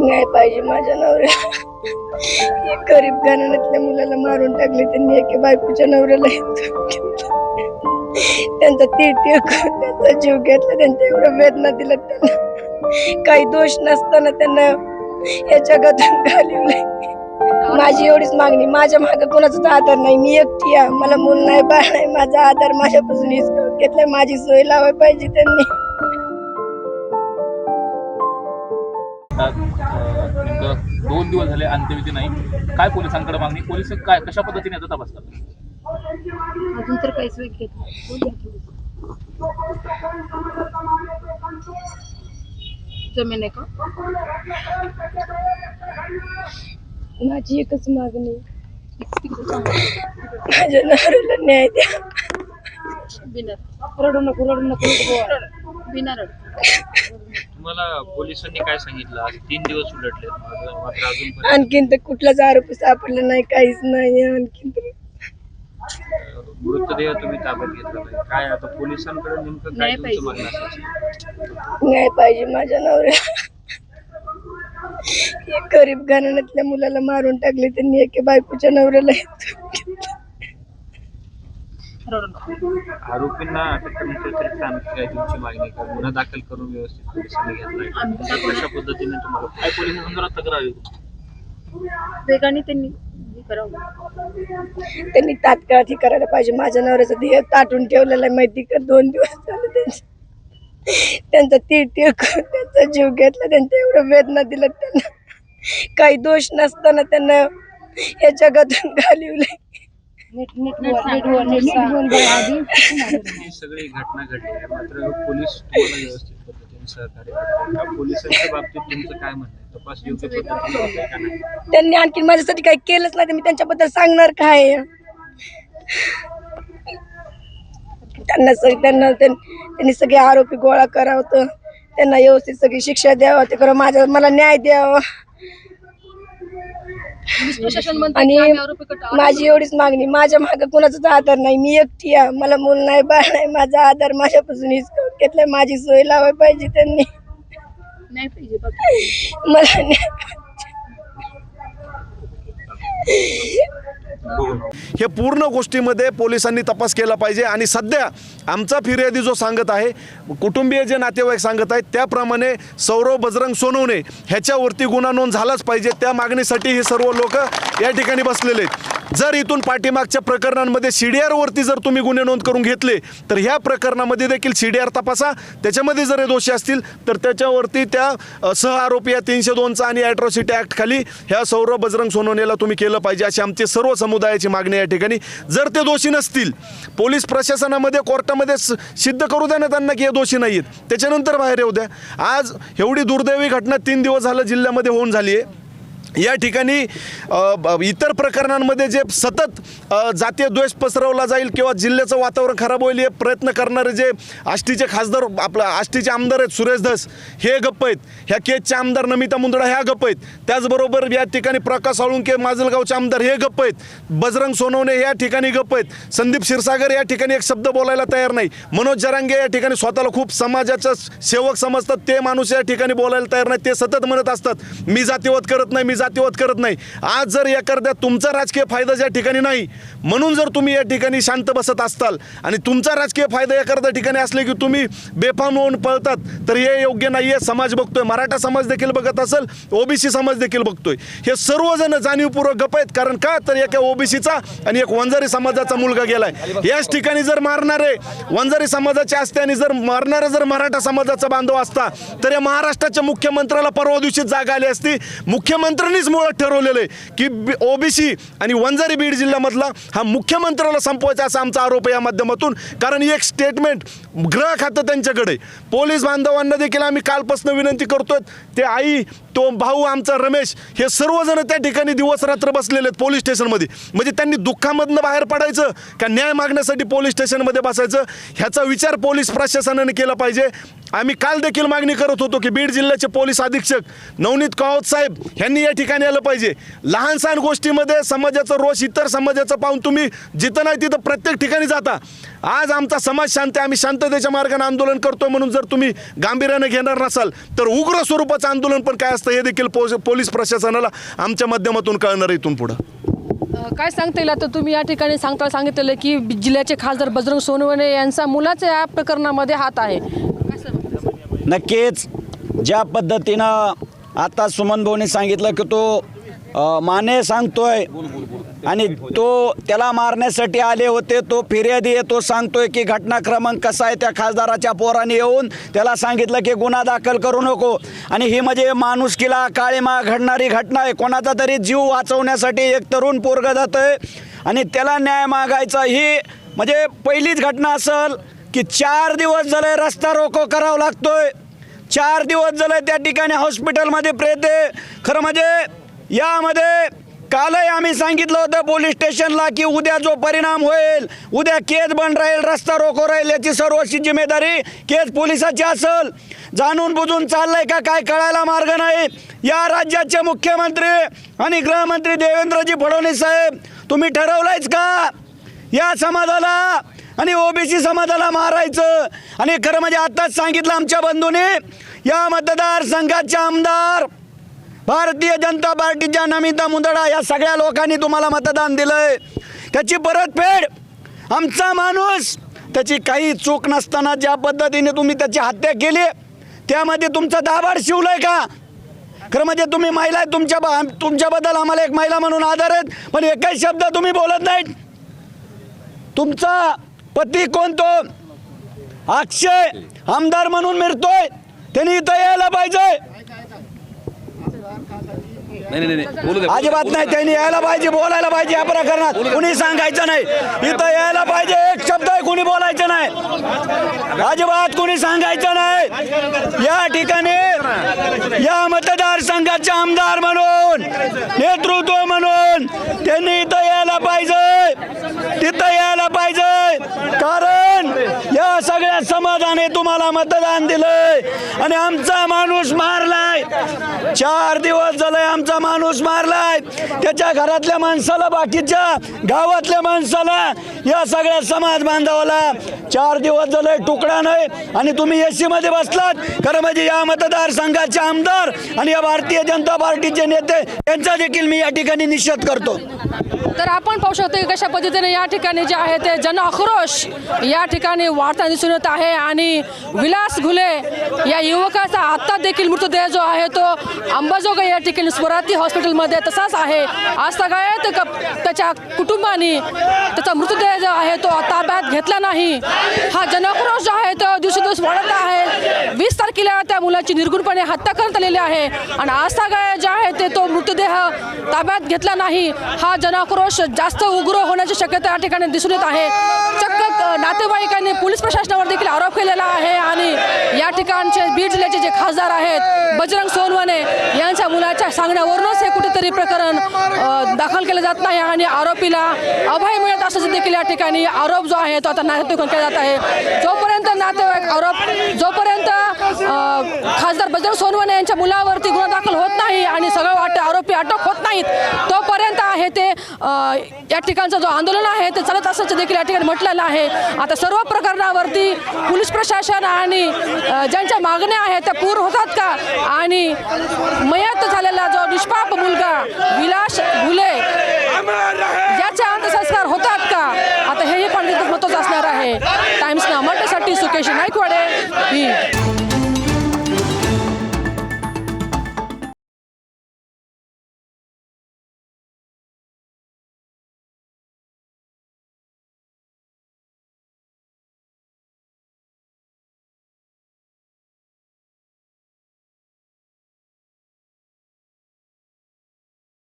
न्याय पाहिजे माझ्या नवऱ्याला. एक गरीब घराण्यातल्या मुलाला मारून टाकले त्यांनी, एके बायकोच्या नवऱ्याला त्यांचा तीळ करून त्यांचा जीव घेतला, त्यांच्या एवढं वेदना दिल्या त्यांना. काही दोष नसताना त्यांना या जगातून घालवलंय. माझी एवढीच मागणी, माझ्या मागे कोणाचाच आधार नाही, मी एकटी आहे, मला मूल नाही बाळ नाही, माझा आधार माझ्यापासून हिसकावून घेतलाय, माझी सोय लावाय पाहिजे त्यांनी. नेमकं 2 दिवस झाले अंत्यविधी नाही, काय पोलिसांकडे मागणी, पोलिस काय कशा पद्धतीने याचा तपास करतात? अजून तर काहीच वेळ घेत जमीन आहे का? माझी एकच मागणी, माझ्या नवऱ्याला न्याय द्या. रडू नको, रडू नको, बिना रड. तुम्हाला पोलिसांनी काय सांगितलं? आज 3 दिवस उलटले, मात्र अजून आणखीन तर कुठलाच आरोपी सापडला नाही, काहीच नाही. आणखीन तर मृतदेह तुम्ही ताब्यात घेतला नाही. काय आता पोलिसांकडे नेमकं काय तुमचं मागणं असायचं? न्याय पाहिजे माझ्या नवऱ्याला. एक गरीब घराण्यातल्या मुलाला मारून टाकले त्यांनी, एके बायकोच्या नवऱ्याला. आरोपींना अटक करण्याची आणखी काय तुमची मागणी? का गुन्हा दाखल करून व्यवस्थित पोलिसांनी घेतलाय? कशा पद्धतीने तुम्हाला काय पोलिसांसंदर्भात तक्रार आहे? वेगाने त्यांनी तात्काळ हे करायला पाहिजे. माझ्या नवऱ्याचं ध्येय ताटून ठेवलेलं आहे, माहिती का? 2 दिवस झाले त्यांचा तीळ करून त्यांचा जीव घेतला, त्यांच्या एवढं वेदना दिल्या त्यांना. काही दोष नसताना त्यांना या जगातून घालवलंय. ही सगळी घटना घडली आहे, मात्र पोलीस तुम्हाला व्यवस्थित पद्धतीने सहकार्य करतात. पोलिसांच्या बाबतीत तुमचं काय म्हणणं आहे? तपास योग्य पद्धतीने होतोय का नाही? त्यांनी आणखी माझ्यासाठी काही केलंच नाही, मी त्यांच्याबद्दल सांगणार काय? त्यांनी सगळे आरोपी गोळा करावं, त्यांना व्यवस्थित सगळी शिक्षा द्यावं, ते करा, मला न्याय द्यावा. आणि माझी एवढीच मागणी, माझ्या मागे कोणाचाच आधार नाही, मी एकटी आहे, मला मूल नाही बाळ नाही, माझा आधार माझ्यापासून हिसकावून घेतलाय, माझी सोय लावाय पाहिजे त्यांनी. मला न्याय हे पूर्ण गोष्टीमध्ये पोलिसांनी तपास केला पाहिजे. आणि सध्या आमचा फिर्यादी जो सांगत आहे, कुटुंबीय जे नातेवाईक सांगत आहेत त्याप्रमाणे सौरव बजरंग सोनवणे ह्याच्यावरती गुन्हा नोंद झालाच पाहिजे. त्या मागणीसाठी हे सर्व लोक या ठिकाणी बसलेले आहेत. जर इथून पाठीमागच्या प्रकरणांमध्ये CDR वरती जर तुम्ही गुन्हे नोंद करून घेतले तर ह्या प्रकरणामध्ये देखील CDR तपासा, त्याच्यामध्ये जर हे दोषी असतील तर त्याच्यावरती त्या सहआरोपी या 302चा आणि ॲट्रॉसिटी ॲक्ट खाली ह्या सौरव बजरंग सोनवणेला तुम्ही केलं पाहिजे, अशी आमची सर्व समुदायाची मागणी या ठिकाणी. जर ते दोषी नसतील, पोलीस प्रशासनामध्ये कोर्टामध्ये सिद्ध करू द्या ना त्यांना की हे दोषी नाही आहेत, त्याच्यानंतर बाहेर येऊ द्या. आज एवढी दुर्दैवी घटना 3 दिवस झालं जिल्ह्यामध्ये होऊन झाली आहे. या ठिकाणी इतर प्रकरणांमध्ये जे सतत जातीय द्वेष पसरवला जाईल किंवा जिल्ह्याचं वातावरण खराब होईल हे प्रयत्न करणारे जे आष्टीचे खासदार, आपला आष्टीचे आमदार आहेत सुरेश धस, हे गप्प आहेत. ह्या केजचे आमदार नमिता मुंदडा ह्या गप्प आहेत. त्याचबरोबर या ठिकाणी प्रकाश साळुंके माजलगावचे आमदार हे गप्प आहेत. बजरंग सोनवणे या ठिकाणी गप्प आहेत. संदीप क्षीरसागर या ठिकाणी एक शब्द बोलायला तयार नाही. मनोज जरांगे या ठिकाणी स्वतःला खूप समाजाचा सेवक समजतात, ते माणूस या ठिकाणी बोलायला तयार नाही. ते सतत म्हणत असतात मी जातीवाद करत नाही, मी जातीवाद करत नाही. आज जर एखाद्या तुमचा राजकीय फायदा ज्या ठिकाणी नाही म्हणून जर तुम्ही या ठिकाणी शांत बसत असताल आणि तुमचा राजकीय फायदा एखाद्या ठिकाणी असले की तुम्ही बेफाम होऊन पळतात, तर हे योग्य नाही आहे. समाज बघतोय, मराठा समाज देखील बघत असेल, OBC समाज देखील बघतोय. हे सर्वजण जाणीवपूर्वक गप्प आहेत. कारण का तर एका OBCचा आणि एक वंजारी समाजाचा मुलगा गेलाय. याच ठिकाणी जर मारणारे वंजारी समाजाचे असते आणि जर मारणारा जर मराठा समाजाचा बांधव असता तर या महाराष्ट्राच्या मुख्यमंत्र्याला परवा दिवशी जाग आली असती. मुख्यमंत्र्यांनीच मुळात ठरवलेलं आहे की OBC आणि वंजारी बीड जिल्ह्यामधला हा मुख्यमंत्र्याला संपवायचा असा आमचा आरोप आहे या माध्यमातून. कारण एक स्टेटमेंट गृह खातं त्यांच्याकडे. पोलीस बांधवांना देखील आम्ही कालपासून विनंती करतोय, ते आई, तो भाऊ आमचा रमेश, हे सर्वजण त्या ठिकाणी दिवस रात्र बसलेले आहेत पोलीस स्टेशनमध्ये. म्हणजे त्यांनी दुःखामधनं बाहेर पडायचं का न्याय मागण्यासाठी पोलीस स्टेशनमध्ये बसायचं, ह्याचा विचार पोलीस प्रशासनाने केला पाहिजे. आम्ही काल देखील मागणी करत होतो की बीड जिल्ह्याचे पोलीस अधीक्षक नवनीत कावत साहेब यांनी या ठिकाणी आलं पाहिजे. लहान सहान गोष्टीमध्ये समाजाचा रोष, इतर समाजाचा पाहून तुम्ही जिथं नाही तिथं प्रत्येक ठिकाणी जाता. आज आमचा समाज शांत आहे, आम्ही शांत शांततेच्या मार्गाने आंदोलन करतोय म्हणून जर तुम्ही गांभीर्याने घेणार नसाल तर उग्र स्वरूपाचं आंदोलन पण काय असतं हे देखील पोलीस प्रशासनाला आमच्या माध्यमातून कळणार इथून पुढं. काय सांगता येईल आता तुम्ही या ठिकाणी सांगितलेलं की जिल्ह्याचे खासदार बजरंग सोनवणे यांचा मुलाच्या या प्रकरणामध्ये हात आहे. नक्कीच ज्या पद्धतीनं आता सुमन भाऊने सांगितलं की तो माने सांगतोय आणि तो त्याला मारण्यासाठी आले होते, तो फिर्यादी आहे, तो सांगतोय की घटनाक्रमांक कसा आहे. त्या खासदाराच्या पोराने येऊन त्याला सांगितलं की गुन्हा दाखल करू नको आणि ही म्हणजे माणुसकीला काळीमा घडणारी घटना आहे. कोणाचा तरी जीव वाचवण्यासाठी एक तरुण पोरगं जातंय आणि त्याला न्याय मागायचा ही म्हणजे पहिलीच घटना असेल की 4 दिवस झाले रस्ता रोको करावा लागतोय. 4 दिवस झाले त्या ठिकाणी हॉस्पिटलमध्ये प्रेत आहे. खरं म्हणजे यामध्ये कालही आम्ही सांगितलं होतं पोलीस स्टेशनला की उद्या जो परिणाम होईल, उद्या केस बंद राहील, रस्ता रोको राहील, याची सर्वस्वी जिम्मेदारी केस पोलिसाची असेल. जाणून बुजून चाललंय का काय कळायला मार्ग नाही. या राज्याचे मुख्यमंत्री आणि गृहमंत्री देवेंद्रजी फडणवीस साहेब, तुम्ही ठरवलंयच का या समाजाला आणि ओबीसी समाजाला मारायचं? आणि खरं म्हणजे आताच सांगितलं आमच्या बंधूंनी, या मतदारसंघाचे आमदार भारतीय जनता पार्टीच्या नमिता मुंदडा या सगळ्या लोकांनी तुम्हाला मतदान दिलंय. त्याची परतफेड आमचा माणूस, त्याची काही चूक नसताना ज्या पद्धतीने तुम्ही त्याची हत्या केली त्यामध्ये तुमचा दाभाड शिवलाय का? खरं म्हणजे तुम्ही महिला आहे, तुमच्याबद्दल आम्हाला एक महिला म्हणून आदर आहेत, पण एकही शब्द तुम्ही बोलत नाहीत. तुमचा पती कोण? तो अक्षय आमदार म्हणून मिळतोय, त्यांनी इथं यायला पाहिजे. अजिबात नाही, त्यांनी यायला पाहिजे, बोलायला पाहिजे. या प्रकरणात कुणी सांगायचं नाही, इथं यायला पाहिजे. एक शब्द कुणी बोलायचं नाही, अजिबात कुणी सांगायचं नाही. या ठिकाणी या मतदारसंघाचे आमदार म्हणून, नेतृत्व म्हणून त्यांनी इथं यायला पाहिजे, तिथं यायला पाहिजे. कारण या सगळ्या समाजाने तुम्हाला मतदान दिलंय आणि आमचा माणूस मारलाय. 4 दिवस झाले आमचा माणूस मारलाय. त्याच्या घरातल्या माणसाला, बाकीच्या गावातल्या माणसाला, या सगळ्या समाज बांधवाला 4 दिवस झाले तुकडा नाही आणि तुम्ही एसी मध्ये बसलात. खरं म्हणजे या मतदारसंघाचे आमदार आणि या भारतीय जनता पार्टीचे नेते यांचा देखील मी या ठिकाणी निषेध करतो. तर आपण पाहू शकतो की कशा पद्धतीने या ठिकाणी जे आहे ते जन आक्रोश या ठिकाणी वाढताना दिसून येत आहे. आणि विलास घुले या युवकाचा आत्ता देखील मृतदेह जो आहे तो अंबाजोगाई या ठिकाणी स्वराती हॉस्पिटलमध्ये तसाच आहे. आज सगळ्यात त्याच्या कुटुंबाने त्याचा मृतदेह जो आहे तो ताब्यात घेतला नाही. हा जनाक्रोश जो आहे तो दिवसेदिवस वाढत आहे. 20 तारखेला त्या मुलाची निर्गुणपणे हत्या करण्यात आलेली आहे आणि आज सगळ्या जे आहे ते तो मृतदेह ताब्यात घेतला नाही. हा जनाक्रोश जास्त उग्र होण्याची शक्यता या ठिकाणी दिसून येत आहे. चक्क नातेवाईकांनी पोलीस प्रशासनावर देखील आरोप केलेला आहे आणि या ठिकाणचे बीड जिल्ह्याचे जे खासदार आहेत बजरंग सोनवणे यांच्या मुलाच्या सांगण्यावरूनच हे कुठेतरी प्रकरण दाखल केलं जात नाही आणि आरोपीला अभय मिळत असल्याचे देखील या ठिकाणी आरोप जो आहे तो आता नातेवाईकांना केला जात आहे. जोपर्यंत नातेवाईक जोपर्यंत खासदार बजरंग सोनवणे यांच्या मुलावरती गुन्हा दाखल होत नाही आणि सगळं आरोपी अटक होत नाहीत तोपर्यंत आहे ते या ठिकाणचं जो आंदोलन आहे ते चालत असल्याचं देखील या ठिकाणी म्हटलेलं आहे. आता सर्व प्रकरणावरती पोलीस प्रशासन आणि ज्यांच्या मागण्या आहेत त्या पूर्ण होतात का आणि मयत झालेला जो निष्पाप मुलगा विलास घुले याचे अंत्यसंस्कार होतात का, आता हेही पण महत्त्वाचं असणार आहे. टाइम्स ना मराठीसाठी सुकेश नाईकवाडे बीड.